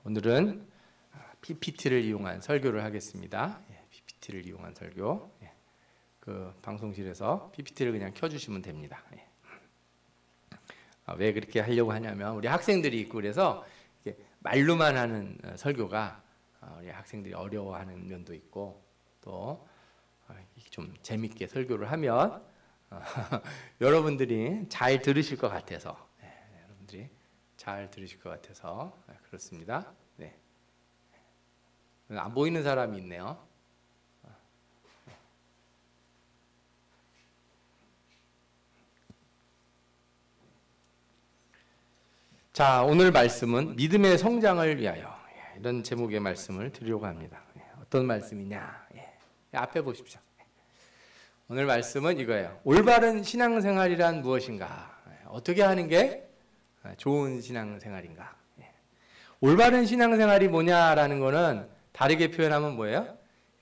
오늘은 PPT를 이용한 설교를 하겠습니다. PPT를 이용한 설교. 그 방송실에서 PPT를 그냥 켜주시면 됩니다. 왜 그렇게 하려고 하냐면 우리 학생들이 있고 그래서 말로만 하는 설교가 우리 학생들이 어려워하는 면도 있고 또 좀 재밌게 설교를 하면 여러분들이 잘 들으실 것 같아서 여러분들이 잘 들으실 것 같아서 그렇습니다. 네. 안 보이는 사람이 있네요. 자, 오늘 말씀은 믿음의 성장을 위하여 이런 제목의 말씀을 드리려고 합니다. 어떤 말씀이냐? 앞에 보십시오. 오늘 말씀은 이거예요. 올바른 신앙생활이란 무엇인가? 어떻게 하는 게 좋은 신앙생활인가? 올바른 신앙생활이 뭐냐라는 거는 다르게 표현하면 뭐예요?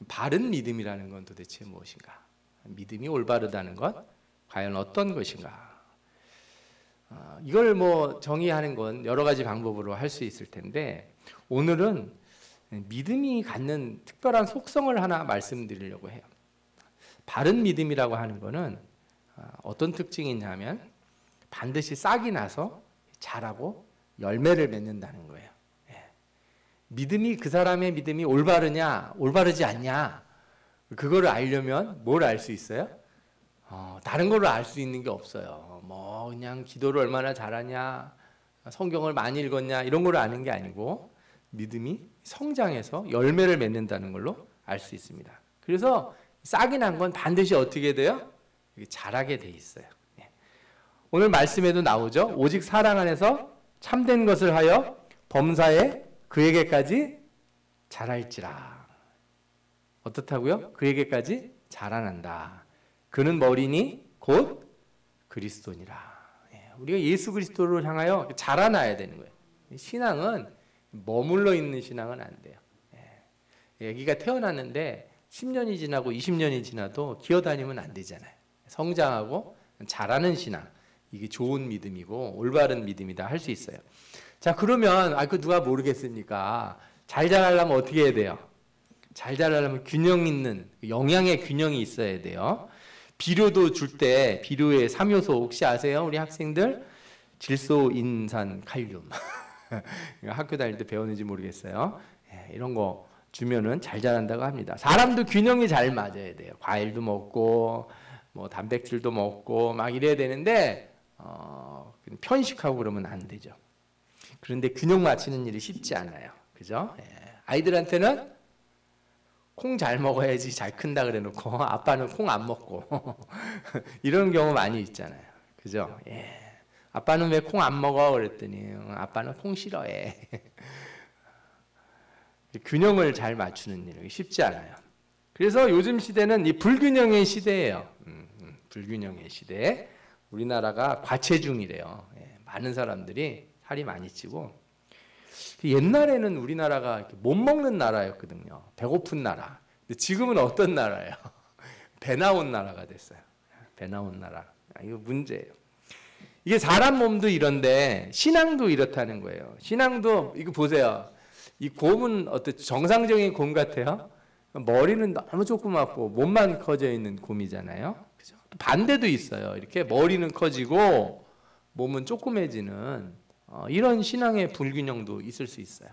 바른 믿음이라는 건 도대체 무엇인가? 믿음이 올바르다는 것 과연 어떤 것인가? 이걸 뭐 정의하는 건 여러 가지 방법으로 할 수 있을 텐데 오늘은 믿음이 갖는 특별한 속성을 하나 말씀드리려고 해요. 바른 믿음이라고 하는 거는 어떤 특징이 있냐면 반드시 싹이 나서 자라고 열매를 맺는다는 거예요. 믿음이 그 사람의 믿음이 올바르냐 올바르지 않냐 그거를 알려면 뭘 알 수 있어요? 다른 거를 알 수 있는 게 없어요. 뭐 그냥 기도를 얼마나 잘하냐 성경을 많이 읽었냐 이런 거를 아는 게 아니고 믿음이 성장해서 열매를 맺는다는 걸로 알 수 있습니다. 그래서 싹이 난 건 반드시 어떻게 돼요? 자라게 돼 있어요. 오늘 말씀에도 나오죠. 오직 사랑 안에서 참된 것을 하여 범사에 그에게까지 자랄지라. 어떻다고요? 그에게까지 자라난다. 그는 머리니 곧 그리스도니라. 우리가 예수 그리스도를 향하여 자라나야 되는 거예요. 신앙은 머물러 있는 신앙은 안 돼요. 아기가 태어났는데 10년이 지나고 20년이 지나도 기어다니면 안 되잖아요. 성장하고 자라는 신앙. 이게 좋은 믿음이고 올바른 믿음이다 할 수 있어요. 자, 그러면 그 누가 모르겠습니까? 잘 자라려면 어떻게 해야 돼요? 잘 자라려면 균형 있는 영양의 균형이 있어야 돼요. 비료도 줄 때 비료의 3요소 혹시 아세요? 우리 학생들 질소, 인산, 칼륨. 학교 다닐 때 배웠는지 모르겠어요. 이런 거 주면은 잘 자란다고 합니다. 사람도 균형이 잘 맞아야 돼요. 과일도 먹고 뭐 단백질도 먹고 막 이래야 되는데 편식하고 그러면 안 되죠. 그런데 균형 맞추는 일이 쉽지 않아요. 그죠? 아이들한테는 콩 잘 먹어야지 잘 큰다 그래 놓고 아빠는 콩 안 먹고 이런 경우 많이 있잖아요. 그죠? 아빠는 왜 콩 안 먹어? 그랬더니 아빠는 콩 싫어해. 균형을 잘 맞추는 일이 쉽지 않아요. 그래서 요즘 시대는 이 불균형의 시대예요. 불균형의 시대. 우리나라가 과체중이래요. 많은 사람들이 살이 많이 찌고 옛날에는 우리나라가 못 먹는 나라였거든요. 배고픈 나라. 근데 지금은 어떤 나라예요? 배 나온 나라가 됐어요. 배 나온 나라. 이거 문제예요. 이게 사람 몸도 이런데 신앙도 이렇다는 거예요. 신앙도 이거 보세요. 이 곰은 어때? 정상적인 곰 같아요? 머리는 너무 조그맣고 몸만 커져 있는 곰이잖아요. 그죠? 또 반대도 있어요. 이렇게 머리는 커지고 몸은 조그매지는 이런 신앙의 불균형도 있을 수 있어요.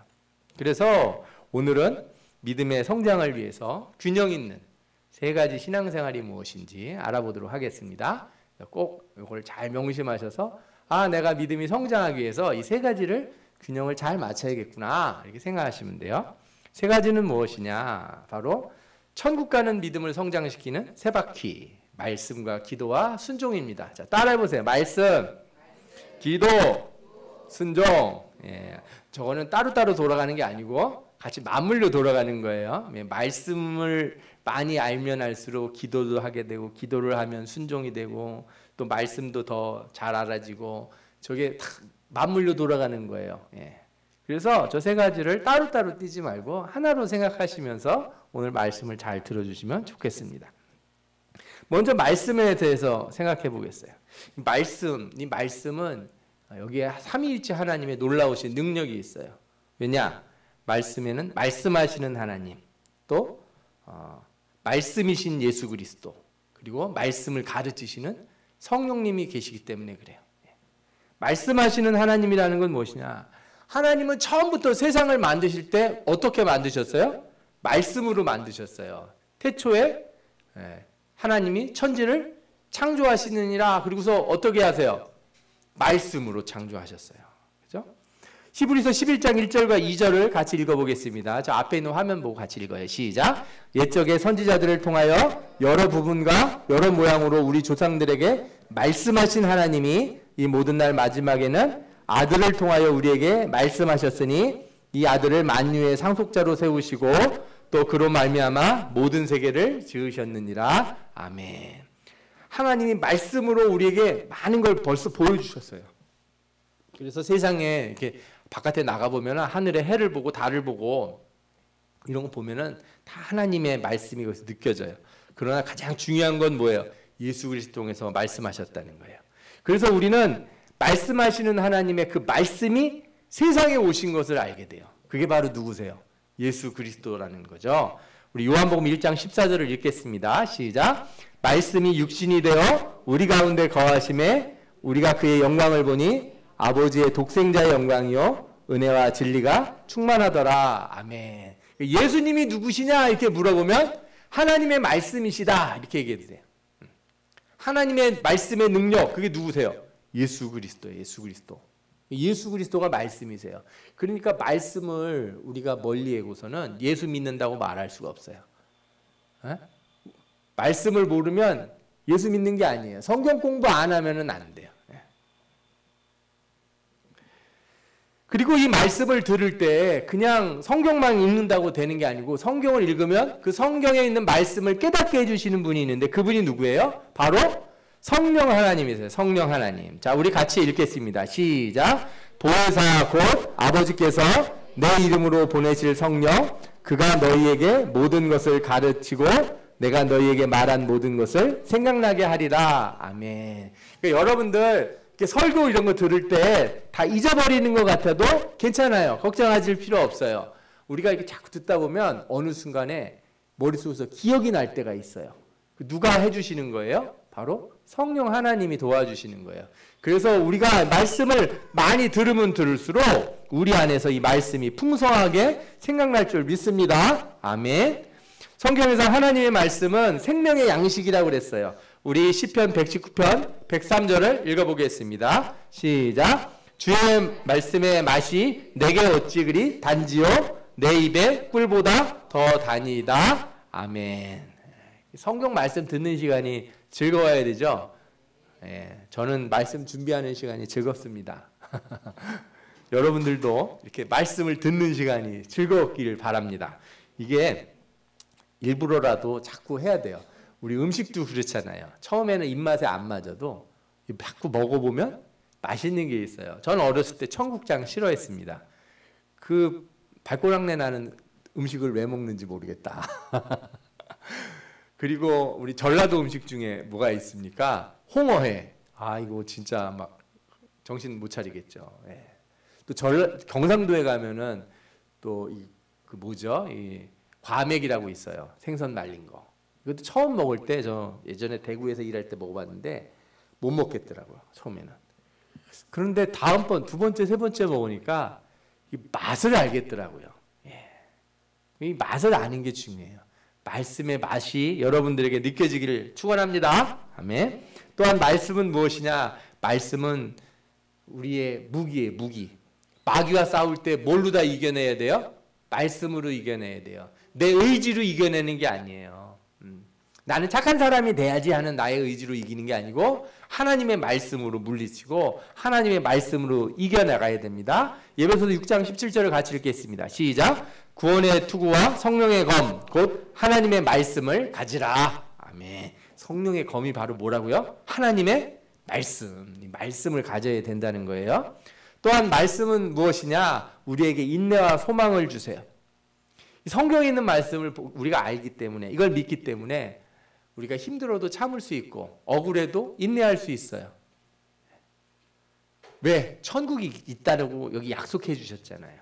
그래서 오늘은 믿음의 성장을 위해서 균형 있는 세 가지 신앙생활이 무엇인지 알아보도록 하겠습니다. 꼭 이걸 잘 명심하셔서 내가 믿음이 성장하기 위해서 이 세 가지를 균형을 잘 맞춰야겠구나 이렇게 생각하시면 돼요. 세 가지는 무엇이냐? 바로 천국 가는 믿음을 성장시키는 세 바퀴 말씀과 기도와 순종입니다. 자, 따라해보세요. 말씀, 기도, 순종. 저거는 따로따로 돌아가는 게 아니고 같이 맞물려 돌아가는 거예요. 말씀을 많이 알면 알수록 기도도 하게 되고 기도를 하면 순종이 되고 또 말씀도 더 잘 알아지고 저게 다 맞물려 돌아가는 거예요. 그래서 저 세 가지를 따로따로 띄지 말고 하나로 생각하시면서 오늘 말씀을 잘 들어주시면 좋겠습니다. 먼저 말씀에 대해서 생각해 보겠어요. 이 말씀은 여기에 삼위일체 하나님의 놀라우신 능력이 있어요. 왜냐? 말씀에는 말씀하시는 하나님, 또 말씀이신 예수 그리스도, 그리고 말씀을 가르치시는 성령님이 계시기 때문에 그래요. 말씀하시는 하나님이라는 건 무엇이냐? 하나님은 처음부터 세상을 만드실 때 어떻게 만드셨어요? 말씀으로 만드셨어요. 태초에 하나님이 천지를 창조하시느니라. 그리고서 어떻게 하세요? 말씀으로 창조하셨어요. 그죠? 히브리서 11장 1절과 2절을 같이 읽어보겠습니다. 저 앞에 있는 화면 보고 같이 읽어요. 시작. 옛적의 선지자들을 통하여 여러 부분과 여러 모양으로 우리 조상들에게 말씀하신 하나님이 이 모든 날 마지막에는 아들을 통하여 우리에게 말씀하셨으니 이 아들을 만유의 상속자로 세우시고 또 그로 말미암아 모든 세계를 지으셨느니라. 아멘. 하나님이 말씀으로 우리에게 많은 걸 벌써 보여주셨어요. 그래서 세상에 이렇게 바깥에 나가보면 하늘의 해를 보고 달을 보고 이런 거 보면은 다 하나님의 말씀이 거기서 느껴져요. 그러나 가장 중요한 건 뭐예요? 예수 그리스도 통해서 말씀하셨다는 거예요. 그래서 우리는 말씀하시는 하나님의 그 말씀이 세상에 오신 것을 알게 돼요. 그게 바로 누구세요? 예수 그리스도라는 거죠. 우리 요한복음 1장 14절을 읽겠습니다. 시작. 말씀이 육신이 되어 우리 가운데 거하심에 우리가 그의 영광을 보니 아버지의 독생자의 영광이요 은혜와 진리가 충만하더라. 아멘. 예수님이 누구시냐 이렇게 물어보면 하나님의 말씀이시다 이렇게 얘기해도 돼요. 하나님의 말씀의 능력, 그게 누구세요? 예수 그리스도예요. 예수 그리스도. 예수 그리스도가 말씀이세요. 그러니까 말씀을 우리가 멀리 하고서는 예수 믿는다고 말할 수가 없어요. 에? 말씀을 모르면 예수 믿는 게 아니에요. 성경 공부 안 하면은 안 돼요. 그리고 이 말씀을 들을 때 그냥 성경만 읽는다고 되는 게 아니고 성경을 읽으면 그 성경에 있는 말씀을 깨닫게 해주시는 분이 있는데 그분이 누구예요? 바로 성령 하나님이세요. 성령 하나님. 자, 우리 같이 읽겠습니다. 시작. 보혜사 곧 아버지께서 내 이름으로 보내실 성령, 그가 너희에게 모든 것을 가르치고 내가 너희에게 말한 모든 것을 생각나게 하리라. 아멘. 그러니까 여러분들 설교 이런 거 들을 때 다 잊어버리는 것 같아도 괜찮아요. 걱정하실 필요 없어요. 우리가 이렇게 자꾸 듣다 보면 어느 순간에 머릿속에서 기억이 날 때가 있어요. 누가 해주시는 거예요? 바로 성령 하나님이 도와주시는 거예요. 그래서 우리가 말씀을 많이 들으면 들을수록 우리 안에서 이 말씀이 풍성하게 생각날 줄 믿습니다. 아멘. 성경에서 하나님의 말씀은 생명의 양식이라고 그랬어요. 우리 시편 119편 103절을 읽어보겠습니다. 시작. 주의 말씀의 맛이 내게 어찌 그리 단지요 내 입에 꿀보다 더 다니다. 아멘. 성경 말씀 듣는 시간이 즐거워야 되죠. 저는 말씀 준비하는 시간이 즐겁습니다. 여러분들도 이렇게 말씀을 듣는 시간이 즐거웠기를 바랍니다. 이게 일부러라도 자꾸 해야 돼요. 우리 음식도 그렇잖아요. 처음에는 입맛에 안 맞아도 자꾸 먹어보면 맛있는 게 있어요. 저는 어렸을 때 청국장 싫어했습니다. 그 발꼬락내 나는 음식을 왜 먹는지 모르겠다. 그리고 우리 전라도 음식 중에 뭐가 있습니까? 홍어회. 아, 이거 진짜 막 정신 못 차리겠죠. 예. 또 경상도에 가면은 또 그 뭐죠? 이 과맥이라고 있어요. 생선 말린 거. 이것도 처음 먹을 때 저 예전에 대구에서 일할 때 먹어봤는데 못 먹겠더라고요. 처음에는. 그런데 다음번, 두 번째, 세 번째 먹으니까 이 맛을 알겠더라고요. 예. 이 맛을 아는 게 중요해요. 말씀의 맛이 여러분들에게 느껴지기를 축원합니다. 아멘. 또한 말씀은 무엇이냐? 말씀은 우리의 무기예요. 무기. 마귀와 싸울 때 뭘로 다 이겨내야 돼요? 말씀으로 이겨내야 돼요. 내 의지로 이겨내는 게 아니에요. 나는 착한 사람이 돼야지 하는 나의 의지로 이기는 게 아니고 하나님의 말씀으로 물리치고 하나님의 말씀으로 이겨나가야 됩니다. 예배소서 6장 17절을 같이 읽겠습니다. 시작. 구원의 투구와 성령의 검 곧 하나님의 말씀을 가지라. 아멘. 성령의 검이 바로 뭐라고요? 하나님의 말씀. 이 말씀을 가져야 된다는 거예요. 또한 말씀은 무엇이냐? 우리에게 인내와 소망을 주세요. 성경에 있는 말씀을 우리가 알기 때문에 이걸 믿기 때문에 우리가 힘들어도 참을 수 있고 억울해도 인내할 수 있어요. 왜? 천국이 있다고 여기 약속해 주셨잖아요.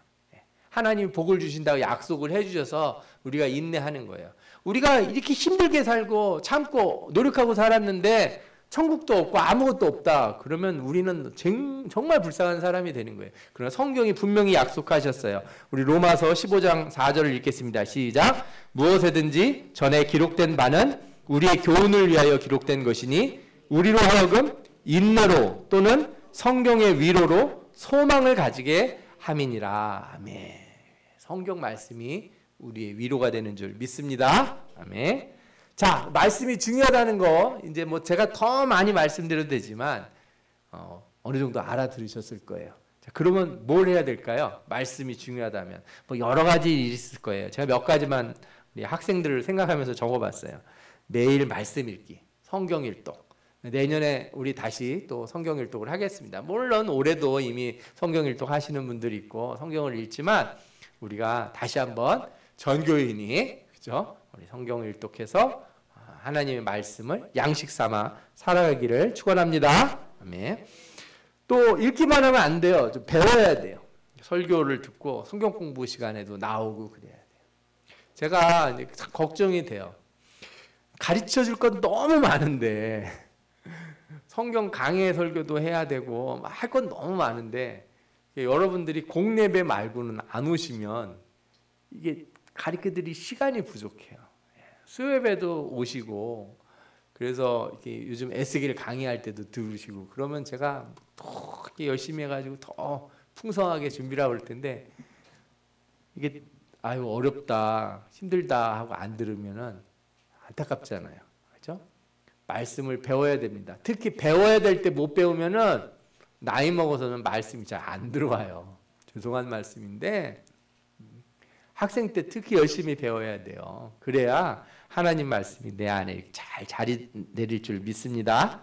하나님이 복을 주신다고 약속을 해주셔서 우리가 인내하는 거예요. 우리가 이렇게 힘들게 살고 참고 노력하고 살았는데 천국도 없고 아무것도 없다. 그러면 우리는 정말 불쌍한 사람이 되는 거예요. 그러나 성경이 분명히 약속하셨어요. 우리 로마서 15장 4절을 읽겠습니다. 시작. 무엇에든지 전에 기록된 바는 우리의 교훈을 위하여 기록된 것이니 우리로 하여금 인내로 또는 성경의 위로로 소망을 가지게 함이니라. 아멘. 성경 말씀이 우리의 위로가 되는 줄 믿습니다. 아멘. 자, 말씀이 중요하다는 거 이제 뭐 제가 더 많이 말씀드려도 되지만 어느 정도 알아들으셨을 거예요. 자, 그러면 뭘 해야 될까요? 말씀이 중요하다면 뭐 여러 가지 일이 있을 거예요. 제가 몇 가지만 우리 학생들을 생각하면서 적어봤어요. 매일 말씀 읽기, 성경 일독. 내년에 우리 다시 또 성경 일독을 하겠습니다. 물론 올해도 이미 성경 일독 하시는 분들이 있고 성경을 읽지만 우리가 다시 한번 전교인이 그죠? 우리 성경 일독해서 하나님의 말씀을 양식 삼아 살아가기를 축원합니다. 아멘. 또 읽기만 하면 안 돼요. 좀 배워야 돼요. 설교를 듣고 성경 공부 시간에도 나오고 그래야 돼요. 제가 이제 걱정이 돼요. 가르쳐 줄 건 너무 많은데 성경 강해 설교도 해야 되고 할 건 너무 많은데 여러분들이 공예배 말고는 안 오시면 이게 가르쳐드릴 시간이 부족해요. 수요예배도 오시고 그래서 이렇게 요즘 에스겔 강의할 때도 들으시고 그러면 제가 더 열심히 해가지고 더 풍성하게 준비를 하고 올 텐데 이게 아유 어렵다 힘들다 하고 안 들으면은 안타깝잖아요. 그렇죠? 말씀을 배워야 됩니다. 특히 배워야 될 때 못 배우면은 나이 먹어서는 말씀이 잘 안 들어와요. 죄송한 말씀인데 학생 때 특히 열심히 배워야 돼요. 그래야 하나님 말씀이 내 안에 잘 자리 내릴 줄 믿습니다.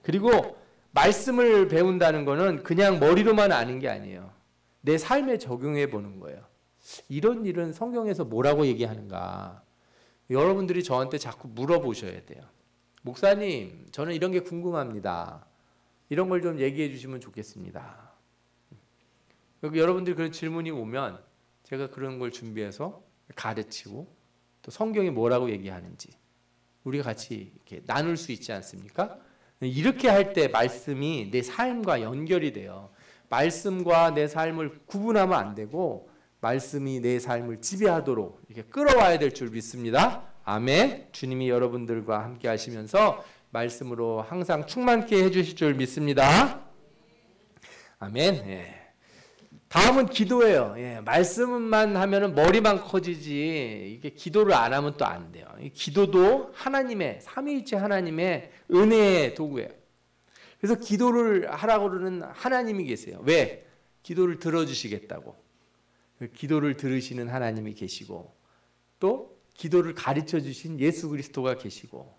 그리고 말씀을 배운다는 거는 그냥 머리로만 아는 게 아니에요. 내 삶에 적용해 보는 거예요. 이런 일은 성경에서 뭐라고 얘기하는가? 여러분들이 저한테 자꾸 물어보셔야 돼요. 목사님, 저는 이런 게 궁금합니다. 이런 걸 좀 얘기해 주시면 좋겠습니다. 여러분들이 그런 질문이 오면 제가 그런 걸 준비해서 가르치고 또 성경이 뭐라고 얘기하는지 우리가 같이 이렇게 나눌 수 있지 않습니까? 이렇게 할 때 말씀이 내 삶과 연결이 돼요. 말씀과 내 삶을 구분하면 안 되고 말씀이 내 삶을 지배하도록 이렇게 끌어와야 될 줄 믿습니다. 아멘. 주님이 여러분들과 함께 하시면서 말씀으로 항상 충만케 해주실 줄 믿습니다. 아멘. 예. 다음은 기도예요. 예, 말씀만 하면은 머리만 커지지 이게 기도를 안 하면 또 안 돼요. 기도도 하나님의 삼위일체 하나님의 은혜의 도구예요. 그래서 기도를 하라고 그러는 하나님이 계세요. 왜? 기도를 들어주시겠다고. 기도를 들으시는 하나님이 계시고 또 기도를 가르쳐 주신 예수 그리스도가 계시고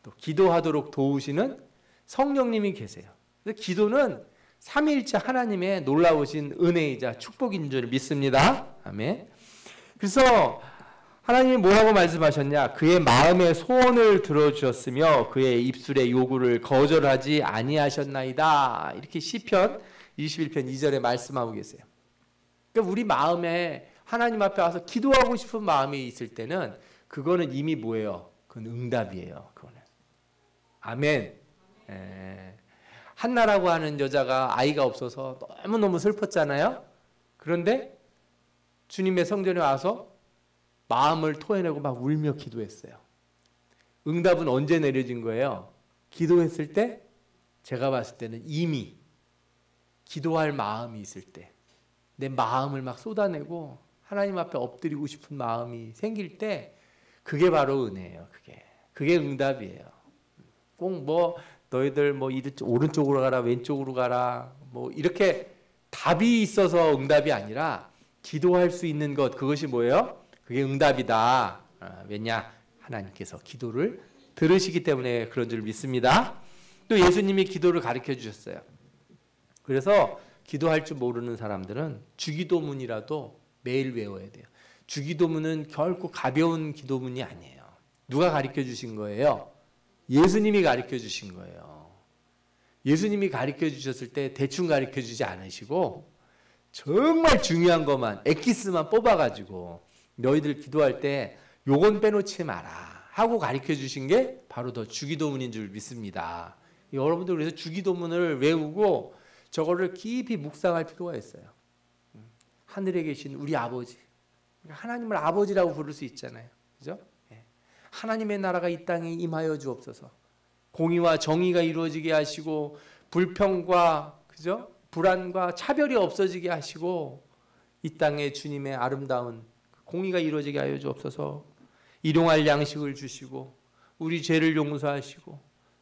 또 기도하도록 도우시는 성령님이 계세요. 그래서 기도는 삼위일체 하나님의 놀라우신 은혜이자 축복인 줄 믿습니다. 아멘. 그래서 하나님이 뭐라고 말씀하셨냐? 그의 마음의 소원을 들어주셨으며 그의 입술의 요구를 거절하지 아니하셨나이다. 이렇게 시편 21편 2절에 말씀하고 계세요. 그러니까 우리 마음에 하나님 앞에 와서 기도하고 싶은 마음이 있을 때는 그거는 이미 뭐예요? 그건 응답이에요. 그거는. 아멘. 한나라고 하는 여자가 아이가 없어서 너무너무 슬펐잖아요. 그런데 주님의 성전에 와서 마음을 토해내고 막 울며 기도했어요. 응답은 언제 내려진 거예요? 기도했을 때 제가 봤을 때는 이미 기도할 마음이 있을 때 내 마음을 막 쏟아내고 하나님 앞에 엎드리고 싶은 마음이 생길 때 그게 바로 은혜예요. 그게 응답이에요. 꼭 뭐 너희들 뭐 오른쪽으로 가라 왼쪽으로 가라 뭐 이렇게 답이 있어서 응답이 아니라 기도할 수 있는 것 그것이 뭐예요? 그게 응답이다. 왜냐? 하나님께서 기도를 들으시기 때문에 그런 줄 믿습니다. 또 예수님이 기도를 가르쳐 주셨어요. 그래서 기도할 줄 모르는 사람들은 주기도문이라도 매일 외워야 돼요. 주기도문은 결코 가벼운 기도문이 아니에요. 누가 가르쳐 주신 거예요? 예수님이 가르쳐 주신 거예요. 예수님이 가르쳐 주셨을 때 대충 가르쳐 주지 않으시고 정말 중요한 것만 엑기스만 뽑아가지고 너희들 기도할 때 요건 빼놓지 마라 하고 가르쳐 주신 게 바로 더 주기도문인 줄 믿습니다. 여러분들 그래서 주기도문을 외우고 저거를 깊이 묵상할 필요가 있어요. 하늘에 계신 우리 아버지, 하나님을 아버지라고 부를 수 있잖아요. 그죠? 하나님의 나라가 이 땅에 임하여 주옵소서. 공의와 정의가 이루어지게 하시고 불평과 그죠? 불안과 차별이 없어지게 하시고 이 땅에 주님의 아름다운 공의가 이루어지게 하여 주옵소서. 일용할 양식을 주시고 우리 죄를 용서하시고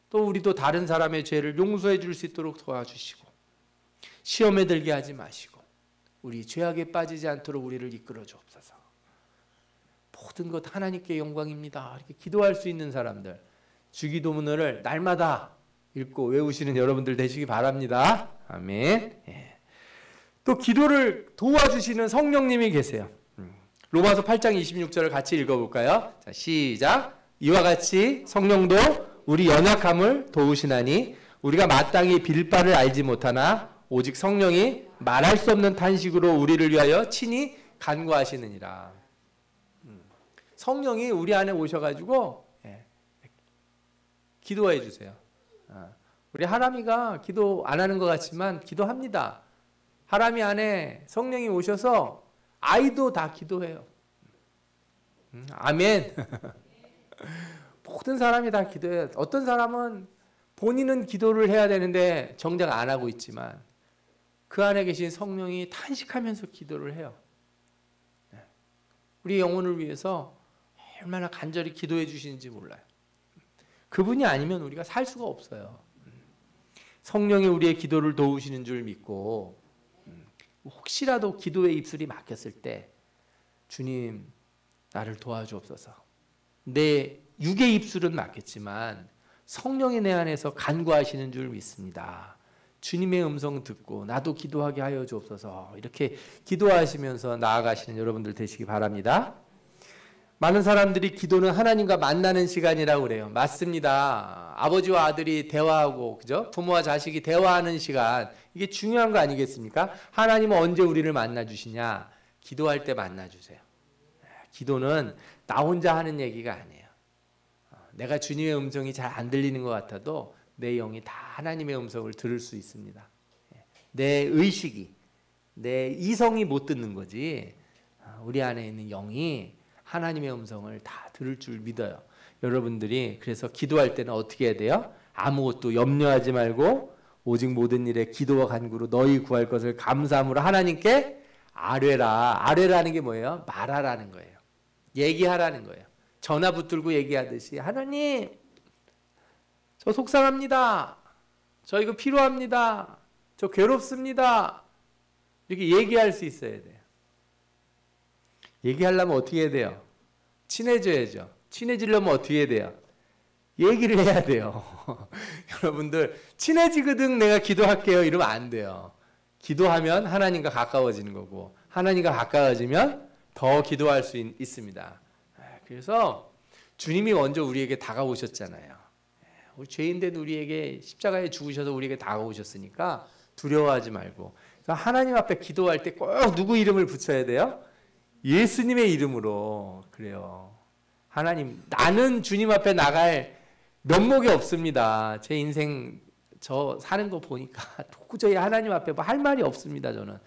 또 우리도 다른 사람의 죄를 용서해 줄 수 있도록 도와주시고 시험에 들게 하지 마시고 우리 죄악에 빠지지 않도록 우리를 이끌어 주옵소서. 모든 것 하나님께 영광입니다. 이렇게 기도할 수 있는 사람들, 주기도문을 날마다 읽고 외우시는 여러분들 되시기 바랍니다. 아멘. 또 기도를 도와주시는 성령님이 계세요. 로마서 8장 26절을 같이 읽어볼까요? 자, 시작. 이와 같이 성령도 우리 연약함을 도우시나니 우리가 마땅히 빌 바를 알지 못하나 오직 성령이 말할 수 없는 탄식으로 우리를 위하여 친히 간구하시느니라. 성령이 우리 안에 오셔가지고 기도해 주세요. 우리 하람이가 기도 안 하는 것 같지만 기도합니다. 하람이 안에 성령이 오셔서 아이도 다 기도해요. 아멘. 모든 사람이 다 기도해요. 어떤 사람은 본인은 기도를 해야 되는데 정작 안 하고 있지만 그 안에 계신 성령이 탄식하면서 기도를 해요. 우리 영혼을 위해서 얼마나 간절히 기도해 주시는지 몰라요. 그분이 아니면 우리가 살 수가 없어요. 성령이 우리의 기도를 도우시는 줄 믿고 혹시라도 기도의 입술이 막혔을 때 주님 나를 도와주옵소서. 내 육의 입술은 막혔지만 성령이 내 안에서 간구하시는 줄 믿습니다. 주님의 음성 듣고 나도 기도하게 하여 주옵소서. 이렇게 기도하시면서 나아가시는 여러분들 되시기 바랍니다. 많은 사람들이 기도는 하나님과 만나는 시간이라고 그래요. 맞습니다. 아버지와 아들이 대화하고, 그죠? 부모와 자식이 대화하는 시간, 이게 중요한 거 아니겠습니까? 하나님은 언제 우리를 만나 주시냐? 기도할 때 만나 주세요. 기도는 나 혼자 하는 얘기가 아니에요. 내가 주님의 음성이 잘 안 들리는 것 같아도 내 영이 다 하나님의 음성을 들을 수 있습니다. 내 의식이, 내 이성이 못 듣는 거지 우리 안에 있는 영이 하나님의 음성을 다 들을 줄 믿어요. 여러분들이 그래서 기도할 때는 어떻게 해야 돼요? 아무것도 염려하지 말고 오직 모든 일에 기도와 간구로 너희 구할 것을 감사함으로 하나님께 아뢰라. 아뢰라는 게 뭐예요? 말하라는 거예요. 얘기하라는 거예요. 전화 붙들고 얘기하듯이 하나님 저 속상합니다. 저 이거 필요합니다. 저 괴롭습니다. 이렇게 얘기할 수 있어야 돼요. 얘기하려면 어떻게 해야 돼요? 친해져야죠. 친해지려면 어떻게 해야 돼요? 얘기를 해야 돼요. 여러분들 친해지거든 내가 기도할게요 이러면 안 돼요. 기도하면 하나님과 가까워지는 거고 하나님과 가까워지면 더 기도할 수 있습니다. 그래서 주님이 먼저 우리에게 다가오셨잖아요. 우리 죄인된 우리에게 십자가에 죽으셔서 우리에게 다가오셨으니까 두려워하지 말고 하나님 앞에 기도할 때 꼭 누구 이름을 붙여야 돼요? 예수님의 이름으로. 그래요. 하나님 나는 주님 앞에 나갈 면목이 없습니다. 제 인생 저 사는 거 보니까 도저히 하나님 앞에 뭐 할 말이 없습니다. 저는.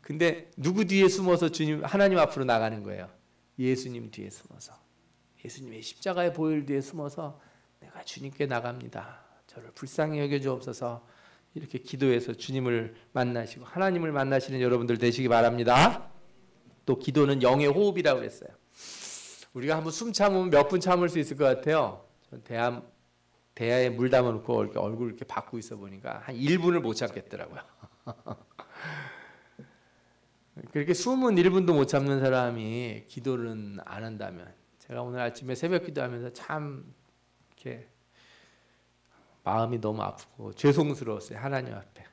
근데 누구 뒤에 숨어서 주님 하나님 앞으로 나가는 거예요? 예수님 뒤에 숨어서. 예수님의 십자가의 보혈 뒤에 숨어서 내가 주님께 나갑니다. 저를 불쌍히 여겨 주옵소서. 이렇게 기도해서 주님을 만나시고 하나님을 만나시는 여러분들 되시기 바랍니다. 또 기도는 영의 호흡이라고 그랬어요. 우리가 한번 숨 참으면 몇 분 참을 수 있을 것 같아요. 대야에 물 담아놓고 이렇게 얼굴 이렇게 받고 있어 보니까 한 1분을 못 참겠더라고요. 그렇게 숨은 1분도 못 참는 사람이 기도는 안 한다면, 제가 오늘 아침에 새벽 기도하면서 참 이렇게 마음이 너무 아프고 죄송스러웠어요. 하나님 앞에.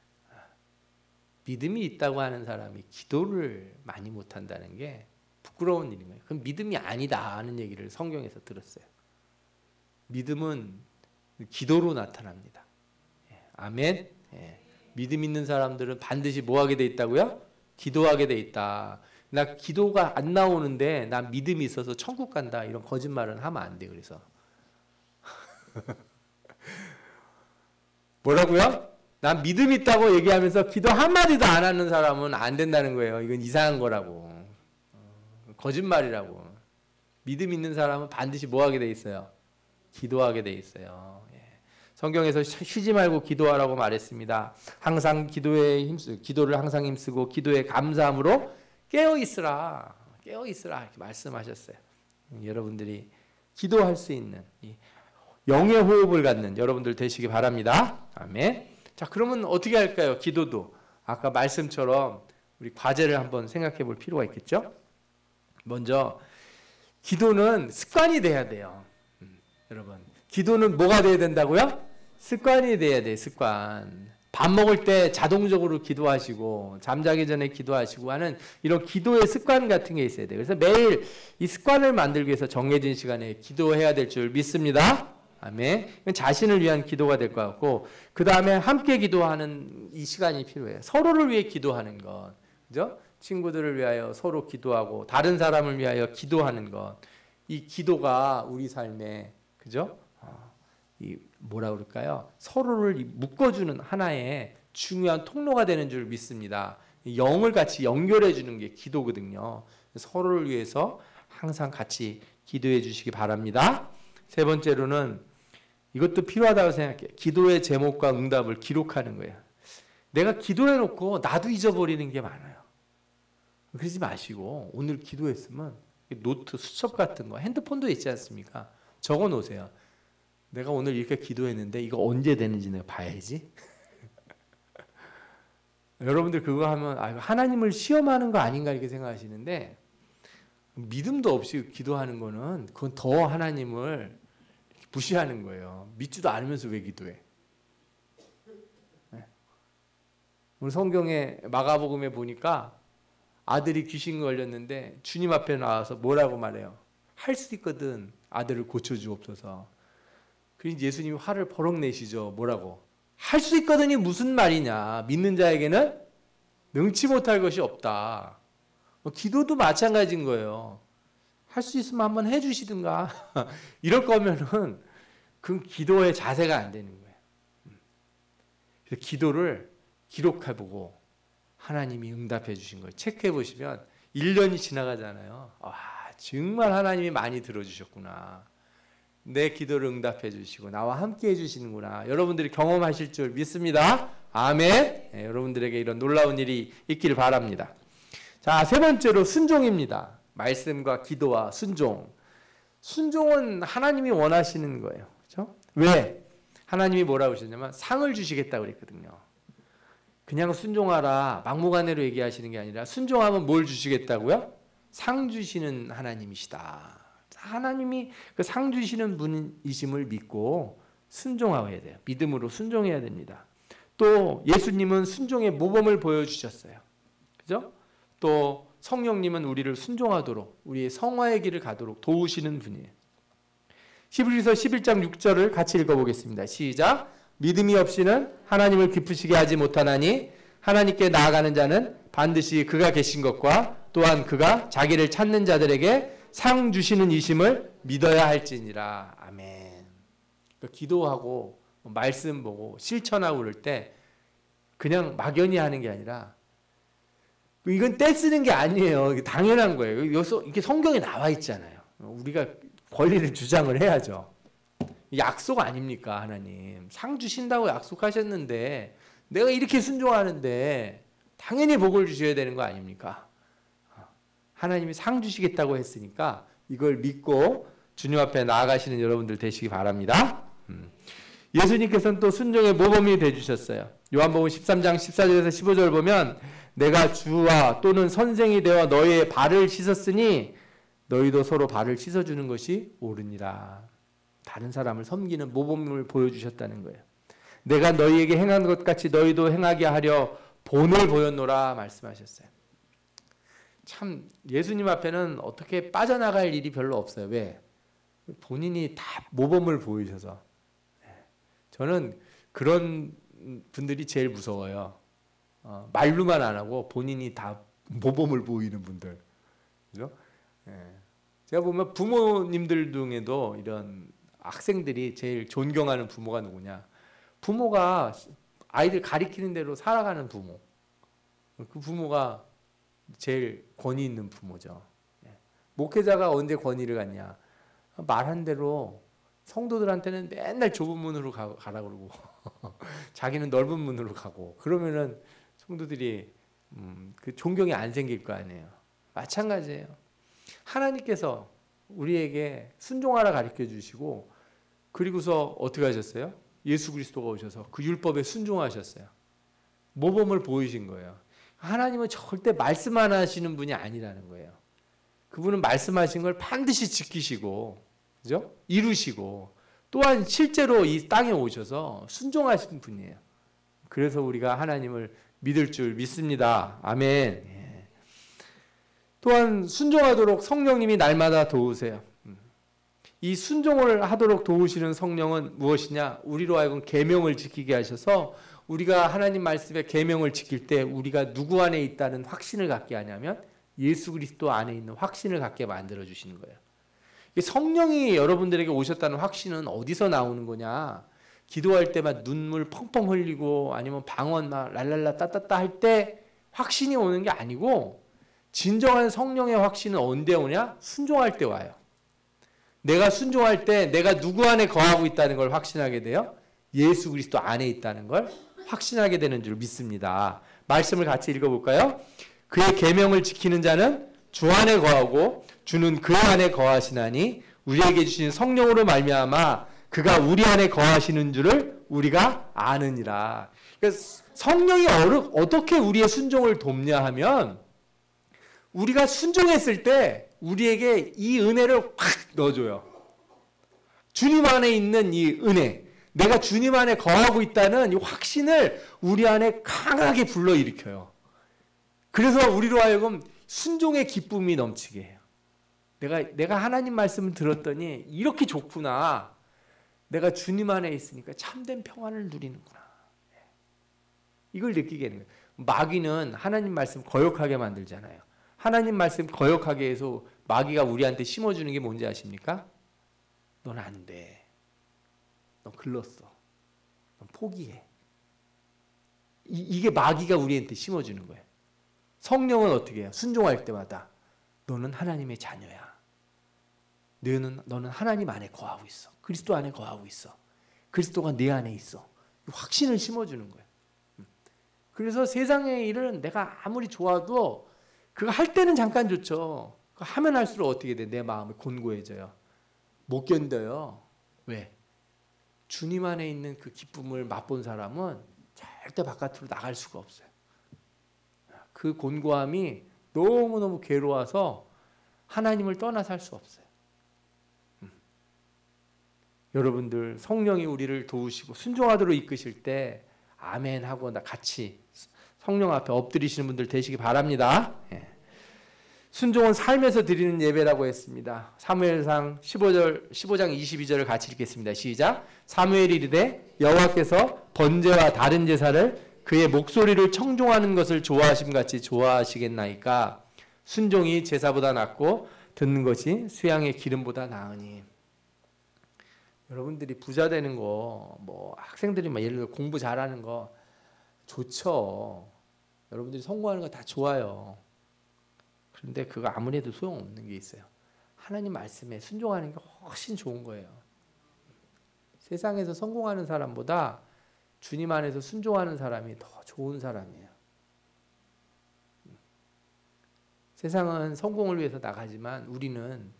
믿음이 있다고 하는 사람이 기도를 많이 못한다는 게 부끄러운 일인 거예요. 그건 믿음이 아니다 하는 얘기를 성경에서 들었어요. 믿음은 기도로 나타납니다. 아멘. 믿음 있는 사람들은 반드시 뭐 하게 돼 있다고요? 기도하게 돼 있다. 나 기도가 안 나오는데 나 믿음이 있어서 천국 간다. 이런 거짓말은 하면 안 돼. 그래서 뭐라고요? 난 믿음 있다고 얘기하면서 기도 한마디도 안 하는 사람은 안 된다는 거예요. 이건 이상한 거라고. 거짓말이라고. 믿음 있는 사람은 반드시 뭐 하게 돼 있어요? 기도하게 돼 있어요. 예. 성경에서 쉬지 말고 기도하라고 말했습니다. 항상 기도를 항상 힘쓰고 기도에 감사함으로 깨어 있으라. 깨어 있으라. 이렇게 말씀하셨어요. 여러분들이 기도할 수 있는 영의 호흡을 갖는 여러분들 되시기 바랍니다. 아멘. 자, 그러면 어떻게 할까요? 기도도 아까 말씀처럼 우리 과제를 한번 생각해 볼 필요가 있겠죠? 먼저 기도는 습관이 돼야 돼요. 여러분, 기도는 뭐가 돼야 된다고요? 습관이 돼야 돼. 습관. 밥 먹을 때 자동적으로 기도하시고 잠자기 전에 기도하시고 하는 이런 기도의 습관 같은 게 있어야 돼요. 그래서 매일 이 습관을 만들기 위해서 정해진 시간에 기도해야 될 줄 믿습니다. 아멘. 자신을 위한 기도가 될 것 같고, 그 다음에 함께 기도하는 이 시간이 필요해요. 서로를 위해 기도하는 것, 그죠? 친구들을 위하여 서로 기도하고 다른 사람을 위하여 기도하는 것, 이 기도가 우리 삶에, 그죠? 이 뭐라 그럴까요? 서로를 묶어주는 하나의 중요한 통로가 되는 줄 믿습니다. 영을 같이 연결해 주는 게 기도거든요. 서로를 위해서 항상 같이 기도해 주시기 바랍니다. 세 번째로는 이것도 필요하다고 생각해요. 기도의 제목과 응답을 기록하는 거예요. 내가 기도해 놓고 나도 잊어버리는 게 많아요. 그러지 마시고 오늘 기도했으면 노트, 수첩 같은 거, 핸드폰도 있지 않습니까? 적어 놓으세요. 내가 오늘 이렇게 기도했는데 이거 언제 되는지 내가 봐야지. 여러분들 그거 하면 하나님을 시험하는 거 아닌가 이렇게 생각하시는데, 믿음도 없이 기도하는 거는 그건 더 하나님을 무시하는 거예요. 믿지도 않으면서 왜 기도해? 오늘 성경에 마가복음에 보니까 아들이 귀신 걸렸는데 주님 앞에 나와서 뭐라고 말해요? 할 수 있거든 아들을 고쳐주옵소서. 그래서 예수님이 화를 버럭 내시죠. 뭐라고? 할 수 있거든이 무슨 말이냐. 믿는 자에게는 능치 못할 것이 없다. 기도도 마찬가지인 거예요. 할 수 있으면 한번 해주시든가. 이럴 거면은 그 기도의 자세가 안 되는 거예요. 그래서 기도를 기록해보고 하나님이 응답해 주신 거예요. 체크해 보시면 1년이 지나가잖아요. 정말 하나님이 많이 들어주셨구나. 내 기도를 응답해 주시고 나와 함께 해주시는구나. 여러분들이 경험하실 줄 믿습니다. 아멘. 네, 여러분들에게 이런 놀라운 일이 있기를 바랍니다. 자, 세 번째로 순종입니다. 말씀과 기도와 순종. 순종은 하나님이 원하시는 거예요. 그렇죠? 왜? 하나님이 뭐라고 하셨냐면 상을 주시겠다고 그랬거든요. 그냥 순종하라 막무가내로 얘기하시는 게 아니라 순종하면 뭘 주시겠다고요? 상 주시는 하나님이시다. 하나님이 그 상 주시는 분이심을 믿고 순종해야 돼요. 믿음으로 순종해야 됩니다. 또 예수님은 순종의 모범을 보여주셨어요. 그죠? 또 성령님은 우리를 순종하도록 우리의 성화의 길을 가도록 도우시는 분이에요. 히브리서 11장 6절을 같이 읽어보겠습니다. 시작. 믿음이 없이는 하나님을 기쁘시게 하지 못하나니 하나님께 나아가는 자는 반드시 그가 계신 것과 또한 그가 자기를 찾는 자들에게 상 주시는 이심을 믿어야 할지니라. 아멘. 기도하고 말씀 보고 실천하고 그럴 때 그냥 막연히 하는 게 아니라 이건 떼쓰는 게 아니에요. 당연한 거예요. 여기서 이렇게 성경에 나와 있잖아요. 우리가 권리를 주장을 해야죠. 약속 아닙니까? 하나님 상 주신다고 약속하셨는데 내가 이렇게 순종하는데 당연히 복을 주셔야 되는 거 아닙니까? 하나님이 상 주시겠다고 했으니까 이걸 믿고 주님 앞에 나아가시는 여러분들 되시기 바랍니다. 예수님께서는 또 순종의 모범이 되주셨어요. 요한복음 13장 14절에서 15절 보면 내가 주와 또는 선생이 되어 너희의 발을 씻었으니 너희도 서로 발을 씻어주는 것이 옳으니라. 다른 사람을 섬기는 모범을 보여주셨다는 거예요. 내가 너희에게 행한 것 같이 너희도 행하게 하려 본을 보였노라 말씀하셨어요. 참 예수님 앞에는 어떻게 빠져나갈 일이 별로 없어요. 왜? 본인이 다 모범을 보이셔서. 저는 그런 분들이 제일 무서워요. 말로만 안 하고 본인이 다 모범을 보이는 분들, 그죠? 예. 제가 보면 부모님들 중에도 이런 학생들이 제일 존경하는 부모가 누구냐? 부모가 아이들 가리키는 대로 살아가는 부모. 그 부모가 제일 권위 있는 부모죠. 예. 목회자가 언제 권위를 갖냐? 말한 대로 성도들한테는 맨날 좁은 문으로 가라 그러고 자기는 넓은 문으로 가고 그러면은 성도들이 그 존경이 안 생길 거 아니에요. 마찬가지예요. 하나님께서 우리에게 순종하라 가르쳐 주시고 그리고서 어떻게 하셨어요? 예수 그리스도가 오셔서 그 율법에 순종하셨어요. 모범을 보이신 거예요. 하나님은 절대 말씀 안 하시는 분이 아니라는 거예요. 그분은 말씀하신 걸 반드시 지키시고, 그죠? 이루시고, 또한 실제로 이 땅에 오셔서 순종하신 분이에요. 그래서 우리가 하나님을 믿을 줄 믿습니다. 아멘. 예. 또한 순종하도록 성령님이 날마다 도우세요. 이 순종을 하도록 도우시는 성령은 무엇이냐? 우리로 하여금 계명을 지키게 하셔서 우리가 하나님 말씀의 계명을 지킬 때 우리가 누구 안에 있다는 확신을 갖게 하냐면 예수 그리스도 안에 있는 확신을 갖게 만들어 주시는 거예요. 성령이 여러분들에게 오셨다는 확신은 어디서 나오는 거냐? 기도할 때만 눈물 펑펑 흘리고 아니면 방언 막 랄랄라 따따따 할 때 확신이 오는 게 아니고 진정한 성령의 확신은 언제 오냐? 순종할 때 와요. 내가 순종할 때 내가 누구 안에 거하고 있다는 걸 확신하게 돼요. 예수 그리스도 안에 있다는 걸 확신하게 되는 줄 믿습니다. 말씀을 같이 읽어볼까요? 그의 계명을 지키는 자는 주 안에 거하고 주는 그 안에 거하시나니 우리에게 주신 성령으로 말미암아 그가 우리 안에 거하시는 줄을 우리가 아느니라. 그러니까 성령이 어떻게 우리의 순종을 돕냐 하면 우리가 순종했을 때 우리에게 이 은혜를 확 넣어줘요. 주님 안에 있는 이 은혜, 내가 주님 안에 거하고 있다는 이 확신을 우리 안에 강하게 불러일으켜요. 그래서 우리로 하여금 순종의 기쁨이 넘치게 해요. 내가 하나님 말씀을 들었더니 이렇게 좋구나. 내가 주님 안에 있으니까 참된 평안을 누리는구나. 이걸 느끼게 되는 거예요. 마귀는 하나님 말씀 거역하게 만들잖아요. 하나님 말씀 거역하게 해서 마귀가 우리한테 심어주는 게 뭔지 아십니까? 넌 안 돼. 넌 글렀어. 넌 포기해. 이게 마귀가 우리한테 심어주는 거예요. 성령은 어떻게 해요? 순종할 때마다 너는 하나님의 자녀야. 너는 하나님 안에 거하고 있어. 그리스도 안에 거하고 있어. 그리스도가 내 안에 있어. 확신을 심어주는 거예요. 그래서 세상의 일은 내가 아무리 좋아도 그거 할 때는 잠깐 좋죠. 그거 하면 할수록 어떻게 돼? 내 마음이 곤고해져요. 못 견뎌요. 왜? 주님 안에 있는 그 기쁨을 맛본 사람은 절대 바깥으로 나갈 수가 없어요. 그 곤고함이 너무너무 괴로워서 하나님을 떠나 살 수 없어요. 여러분들 성령이 우리를 도우시고 순종하도록 이끄실 때 아멘 하고 같이 성령 앞에 엎드리시는 분들 되시기 바랍니다. 예. 순종은 삶에서 드리는 예배라고 했습니다. 사무엘상 15장 22절을 같이 읽겠습니다. 시작. 사무엘이 이르되 여호와께서 번제와 다른 제사를 그의 목소리를 청종하는 것을 좋아하심같이 좋아하시겠나이까. 순종이 제사보다 낫고 듣는 것이 수양의 기름보다 나으니. 여러분들이 부자 되는 거, 뭐 학생들이 막 예를 들어 공부 잘하는 거 좋죠. 여러분들이 성공하는 거 다 좋아요. 그런데 그거 아무리 해도 소용없는 게 있어요. 하나님 말씀에 순종하는 게 훨씬 좋은 거예요. 세상에서 성공하는 사람보다 주님 안에서 순종하는 사람이 더 좋은 사람이에요. 세상은 성공을 위해서 나가지만 우리는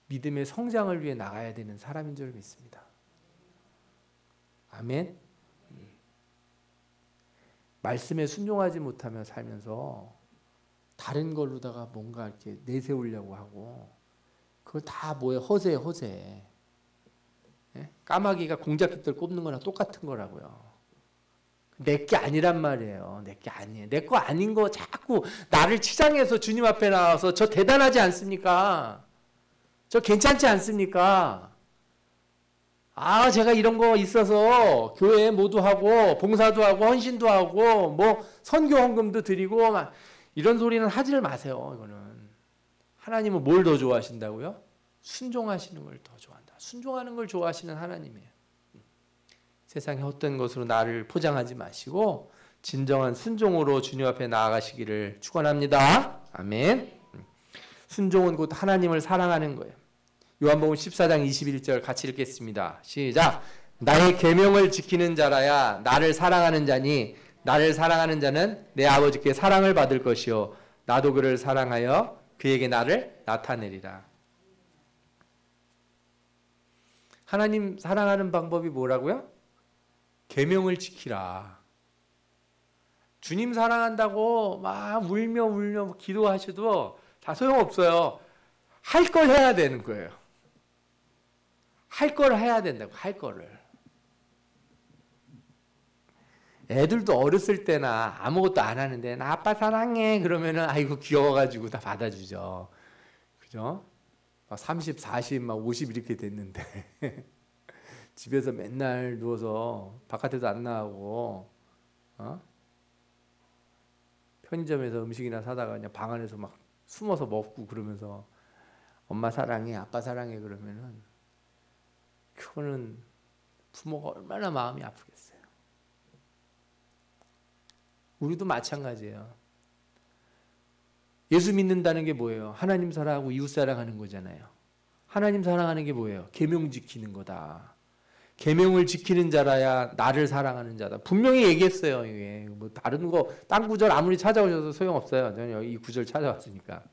믿음의 성장을 위해 나가야 되는 사람인 줄 믿습니다. 아멘. 말씀에 순종하지 못하며 살면서 다른 걸로다가 뭔가 이렇게 내세우려고 하고 그걸 다 뭐예요? 허세. 예? 까마귀가 공작깃들 꼽는 거랑 똑같은 거라고요. 내게 아니란 말이에요. 내게 아니에요. 내 거 아닌 거 자꾸 나를 치장해서 주님 앞에 나와서 저 대단하지 않습니까? 저 괜찮지 않습니까? 아, 제가 이런 거 있어서 교회 모두 하고 봉사도 하고 헌신도 하고 뭐 선교 헌금도 드리고 막 이런 소리는 하지를 마세요. 이거는 하나님은 뭘 더 좋아하신다고요? 순종하시는 걸 더 좋아한다. 순종하는 걸 좋아하시는 하나님이에요. 세상의 헛된 것으로 나를 포장하지 마시고 진정한 순종으로 주님 앞에 나아가시기를 축원합니다. 아멘. 순종은 곧 하나님을 사랑하는 거예요. 요한복음 14장 21절 같이 읽겠습니다. 시작. 나의 계명을 지키는 자라야 나를 사랑하는 자니 나를 사랑하는 자는 내 아버지께 사랑을 받을 것이요 나도 그를 사랑하여 그에게 나를 나타내리라. 하나님 사랑하는 방법이 뭐라고요? 계명을 지키라. 주님 사랑한다고 막 울며 기도하셔도 다 소용없어요. 할 걸 해야 되는 거예요. 할 걸 해야 된다고. 할 거를. 애들도 어렸을 때나 아무것도 안 하는데 나 아빠 사랑해 그러면은 아이고 귀여워가지고 다 받아주죠. 그죠? 막 30, 40, 막 50 이렇게 됐는데 집에서 맨날 누워서 바깥에도 안 나가고 편의점에서 음식이나 사다가 그냥 방 안에서 막 숨어서 먹고 그러면서 엄마 사랑해, 아빠 사랑해 그러면은 그거는 부모가 얼마나 마음이 아프겠어요. 우리도 마찬가지예요. 예수 믿는다는 게 뭐예요? 하나님 사랑하고 이웃 사랑하는 거잖아요. 하나님 사랑하는 게 뭐예요? 계명 지키는 거다. 계명을 지키는 자라야 나를 사랑하는 자다. 분명히 얘기했어요. 이게 뭐 다른 거 딴 구절 아무리 찾아오셔도 소용없어요. 저는 이 구절 찾아왔으니까.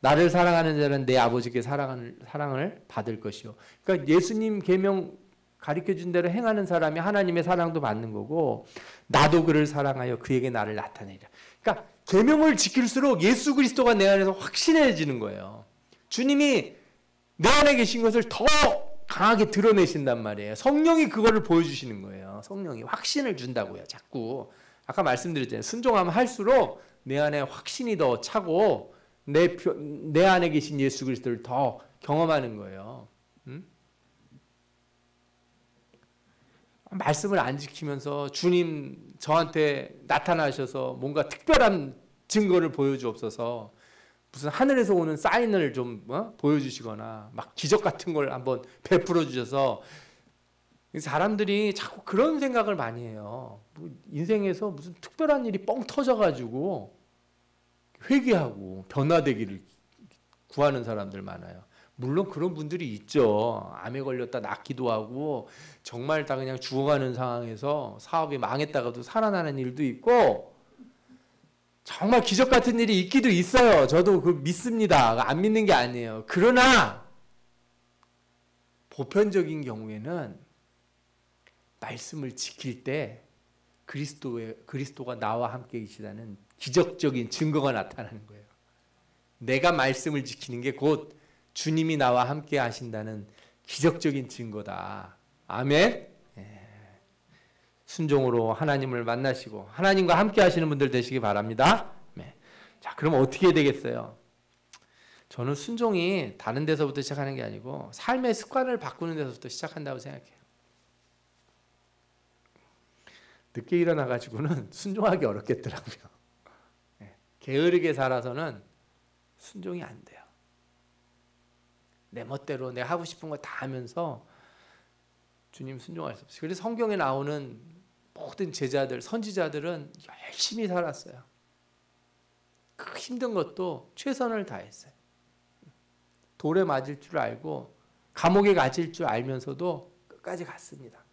나를 사랑하는 자는 내 아버지께 사랑을 받을 것이요. 그러니까 예수님 계명 가르쳐 준 대로 행하는 사람이 하나님의 사랑도 받는 거고 나도 그를 사랑하여 그에게 나를 나타내리라. 그러니까 계명을 지킬수록 예수 그리스도가 내 안에서 확신해지는 거예요. 주님이 내 안에 계신 것을 더 강하게 드러내신단 말이에요. 성령이 그거를 보여주시는 거예요. 성령이 확신을 준다고요. 자꾸 아까 말씀드렸잖아요. 순종하면 할수록 내 안에 확신이 더 차고 내 안에 계신 예수 그리스도를 더 경험하는 거예요. 말씀을 안 지키면서 주님 저한테 나타나셔서 뭔가 특별한 증거를 보여주옵소서. 무슨 하늘에서 오는 사인을 좀 보여주시거나 막 기적 같은 걸 한번 베풀어 주셔서 사람들이 자꾸 그런 생각을 많이 해요. 인생에서 무슨 특별한 일이 뻥 터져가지고 회개하고 변화되기를 구하는 사람들 많아요. 물론 그런 분들이 있죠. 암에 걸렸다 낫기도 하고 정말 다 그냥 죽어가는 상황에서 사업이 망했다가도 살아나는 일도 있고 정말 기적 같은 일이 있기도 있어요. 저도 그 믿습니다. 안 믿는 게 아니에요. 그러나 보편적인 경우에는 말씀을 지킬 때 그리스도가 나와 함께 계시다는 기적적인 증거가 나타나는 거예요. 내가 말씀을 지키는 게 곧 주님이 나와 함께 하신다는 기적적인 증거다. 아멘. 순종으로 하나님을 만나시고 하나님과 함께 하시는 분들 되시기 바랍니다. 네. 자, 그럼 어떻게 되겠어요? 저는 순종이 다른 데서부터 시작하는 게 아니고 삶의 습관을 바꾸는 데서부터 시작한다고 생각해요. 늦게 일어나가지고는 순종하기 어렵겠더라고요. 네. 게으르게 살아서는 순종이 안 돼요. 내 멋대로 내가 하고 싶은 거 다 하면서 주님 순종할 수 없어요. 그래서 성경에 나오는 모든 제자들, 선지자들은 열심히 살았어요. 그 힘든 것도 최선을 다했어요. 돌에 맞을 줄 알고 감옥에 갇힐 줄 알면서도 끝까지 갔습니다.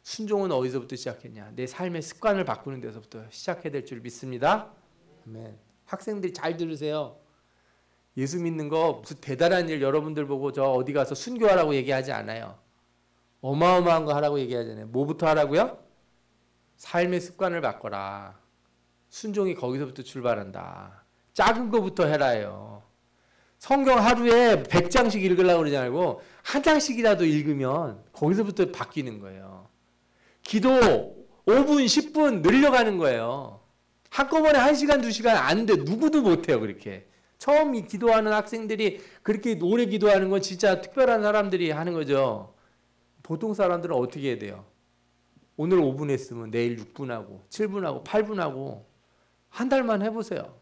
순종은 어디서부터 시작했냐? 내 삶의 습관을 바꾸는 데서부터 시작해야 될 줄 믿습니다. 아멘. 학생들이 잘 들으세요. 예수 믿는 거 무슨 대단한 일 여러분들 보고 저 어디 가서 순교하라고 얘기하지 않아요. 어마어마한 거 하라고 얘기하잖아요. 뭐부터 하라고요? 삶의 습관을 바꿔라. 순종이 거기서부터 출발한다. 작은 거부터 해라요. 성경 하루에 100장씩 읽으려고 그러지 말고 한 장씩이라도 읽으면 거기서부터 바뀌는 거예요. 기도 5분, 10분 늘려가는 거예요. 한꺼번에 1시간, 2시간 안 돼. 누구도 못해요. 그렇게. 처음 이 기도하는 학생들이 그렇게 오래 기도하는 건 진짜 특별한 사람들이 하는 거죠. 보통 사람들은 어떻게 해야 돼요? 오늘 5분 했으면 내일 6분 하고 7분 하고 8분 하고 한 달만 해보세요.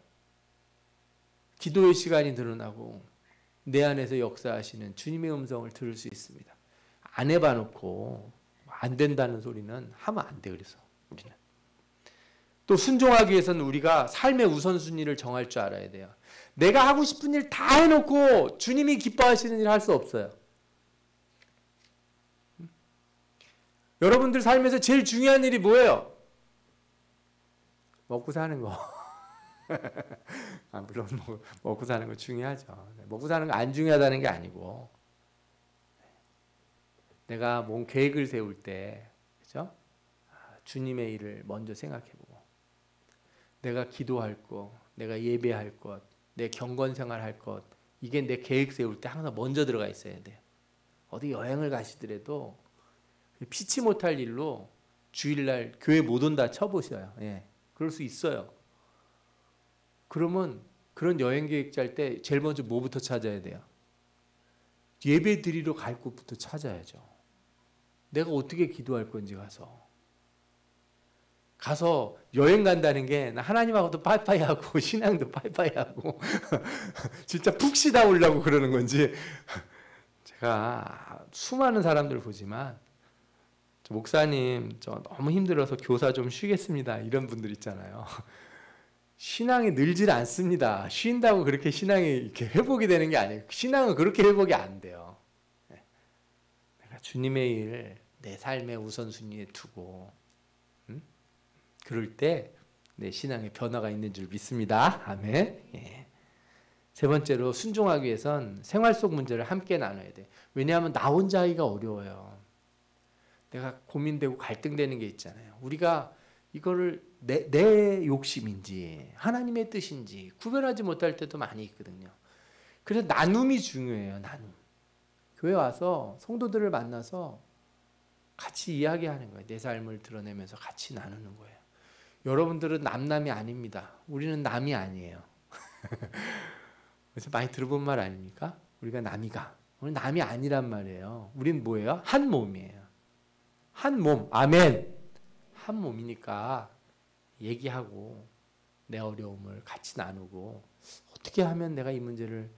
기도의 시간이 늘어나고 내 안에서 역사하시는 주님의 음성을 들을 수 있습니다. 안 해봐 놓고 안 된다는 소리는 하면 안 돼. 그래서 우리는 또 순종하기 위해서는 우리가 삶의 우선순위를 정할 줄 알아야 돼요. 내가 하고 싶은 일 다 해놓고 주님이 기뻐하시는 일 할 수 없어요. 여러분들 삶에서 제일 중요한 일이 뭐예요? 먹고 사는 거. 물론 먹고 사는 거 중요하죠. 먹고 사는 거 안 중요하다는 게 아니고, 내가 뭔 계획을 세울 때, 그죠? 주님의 일을 먼저 생각해보고, 내가 기도할 것, 내가 예배할 것, 내 경건 생활할 것, 이게 내 계획 세울 때 항상 먼저 들어가 있어야 돼요. 어디 여행을 가시더라도 피치 못할 일로 주일날 교회 못 온다 쳐보셔요. 예, 그럴 수 있어요. 그러면 그런 여행 계획 짤 때 제일 먼저 뭐부터 찾아야 돼요? 예배 드리러 갈 곳부터 찾아야죠. 내가 어떻게 기도할 건지 가서 여행 간다는 게 하나님하고도 빠이빠이 하고 신앙도 빠이빠이 하고 진짜 푹 쉬다 오려고 그러는 건지, 제가 수많은 사람들 보지만 목사님 저 너무 힘들어서 교사 좀 쉬겠습니다 이런 분들 있잖아요. 신앙이 늘질 않습니다. 쉰다고 그렇게 신앙이 이렇게 회복이 되는 게 아니에요. 신앙은 그렇게 회복이 안 돼요. 내가 주님의 일 내 삶의 우선순위에 두고 그럴 때 내 신앙에 변화가 있는 줄 믿습니다. 아멘. 예. 세 번째로 순종하기 위해선 생활 속 문제를 함께 나눠야 돼. 왜냐하면 나 혼자 하기가 어려워요. 내가 고민되고 갈등되는 게 있잖아요. 우리가 이거를 내 욕심인지 하나님의 뜻인지 구별하지 못할 때도 많이 있거든요. 그래서 나눔이 중요해요. 나눔. 교회 와서 성도들을 만나서 같이 이야기하는 거예요. 내 삶을 드러내면서 같이 나누는 거예요. 여러분들은 남남이 아닙니다. 우리는 남이 아니에요. 그래서 많이 들어본 말 아닙니까? 우리가 남이가. 우리 남이 아니란 말이에요. 우린 뭐예요? 한 몸이에요. 한 몸. 아멘. 한 몸이니까 얘기하고 내 어려움을 같이 나누고 어떻게 하면 내가 이 문제를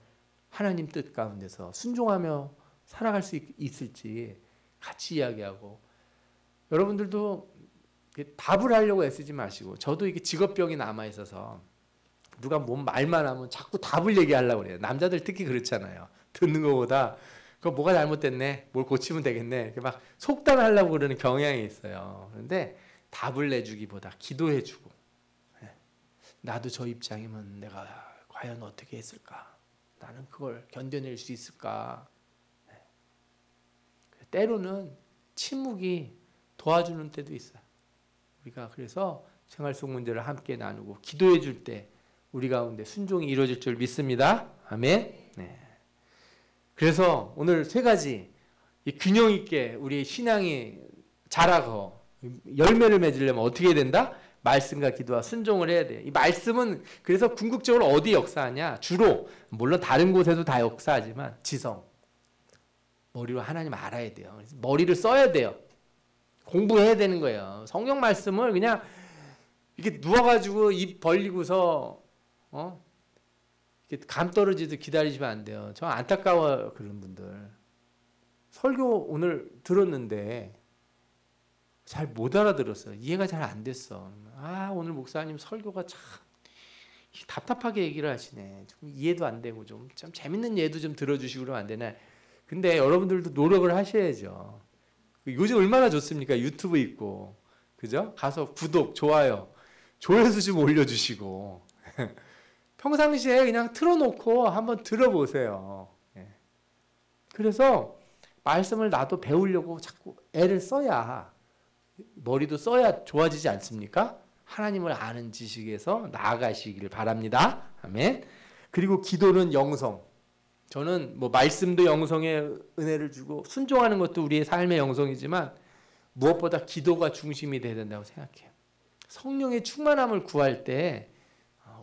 하나님 뜻 가운데서 순종하며 살아갈 수 있을지 같이 이야기하고, 여러분들도 답을 하려고 애쓰지 마시고, 저도 이게 직업병이 남아 있어서 누가 뭔 말만 하면 자꾸 답을 얘기하려고 그래요. 남자들 특히 그렇잖아요. 듣는 것보다 그거 뭐가 잘못됐네, 뭘 고치면 되겠네, 이렇게 막 속단하려고 그러는 경향이 있어요. 그런데 답을 내주기보다 기도해주고, 나도 저 입장이면 내가 과연 어떻게 했을까? 나는 그걸 견뎌낼 수 있을까? 때로는 침묵이 도와주는 때도 있어요. 우리가 그래서 생활 속 문제를 함께 나누고 기도해 줄 때 우리 가운데 순종이 이루어질 줄 믿습니다. 아멘. 네. 그래서 오늘 세 가지 균형 있게 우리의 신앙이 자라고 열매를 맺으려면 어떻게 해야 된다? 말씀과 기도와 순종을 해야 돼요. 이 말씀은 그래서 궁극적으로 어디 역사하냐? 주로 물론 다른 곳에도 다 역사하지만 지성, 머리로 하나님 알아야 돼요. 그래서 머리를 써야 돼요. 공부해야 되는 거예요. 성경 말씀을 그냥 이렇게 누워가지고 입 벌리고서 이렇게 감 떨어지듯 기다리시면 안 돼요. 저 안타까워요. 그런 분들. 설교 오늘 들었는데 잘 못 알아들었어요. 이해가 잘 안 됐어. 오늘 목사님 설교가 참 답답하게 얘기를 하시네. 좀 이해도 안 되고 좀 재밌는 예도 좀 들어주시고 그러면 안 되나. 근데 여러분들도 노력을 하셔야죠. 요즘 얼마나 좋습니까? 유튜브 있고, 그죠? 가서 구독, 좋아요, 조회수 좀 올려주시고 평상시에 그냥 틀어놓고 한번 들어보세요. 그래서 말씀을 나도 배우려고 자꾸 애를 써야, 머리도 써야 좋아지지 않습니까? 하나님을 아는 지식에서 나아가시기를 바랍니다. 아멘. 그리고 기도는 영성. 저는 말씀도 영성의 은혜를 주고 순종하는 것도 우리의 삶의 영성이지만 무엇보다 기도가 중심이 되어야 된다고 생각해요. 성령의 충만함을 구할 때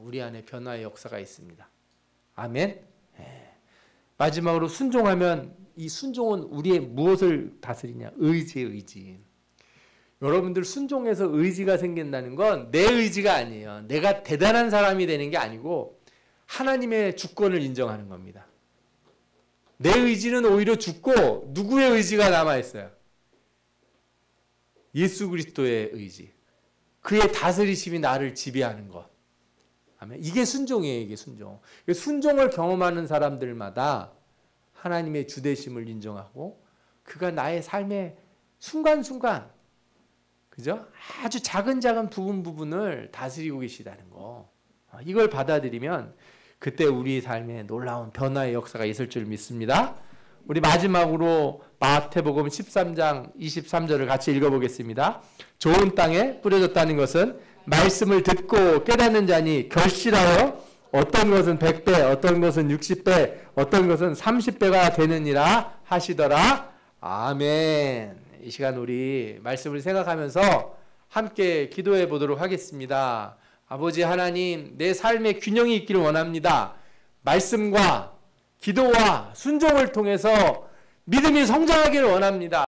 우리 안에 변화의 역사가 있습니다. 아멘. 마지막으로 순종하면 이 순종은 우리의 무엇을 다스리냐? 의지. 여러분들 순종해서 의지가 생긴다는 건 내 의지가 아니에요. 내가 대단한 사람이 되는 게 아니고 하나님의 주권을 인정하는 겁니다. 내 의지는 오히려 죽고 누구의 의지가 남아있어요? 예수 그리스도의 의지. 그의 다스리심이 나를 지배하는 것. 아멘. 이게 순종이에요. 이게 순종. 순종을 경험하는 사람들마다 하나님의 주대심을 인정하고 그가 나의 삶의 순간순간, 그죠? 아주 작은 부분을 다스리고 계시다는 거. 이걸 받아들이면 그때 우리 삶에 놀라운 변화의 역사가 있을 줄 믿습니다. 우리 마지막으로 마태복음 13장 23절을 같이 읽어보겠습니다. 좋은 땅에 뿌려졌다는 것은 말씀을 듣고 깨닫는 자니 결실하여 어떤 것은 100배, 어떤 것은 60배, 어떤 것은 30배가 되느니라 하시더라. 아멘. 이 시간 우리 말씀을 생각하면서 함께 기도해 보도록 하겠습니다. 아버지 하나님, 내 삶에 균형이 있기를 원합니다. 말씀과 기도와 순종을 통해서 믿음이 성장하기를 원합니다.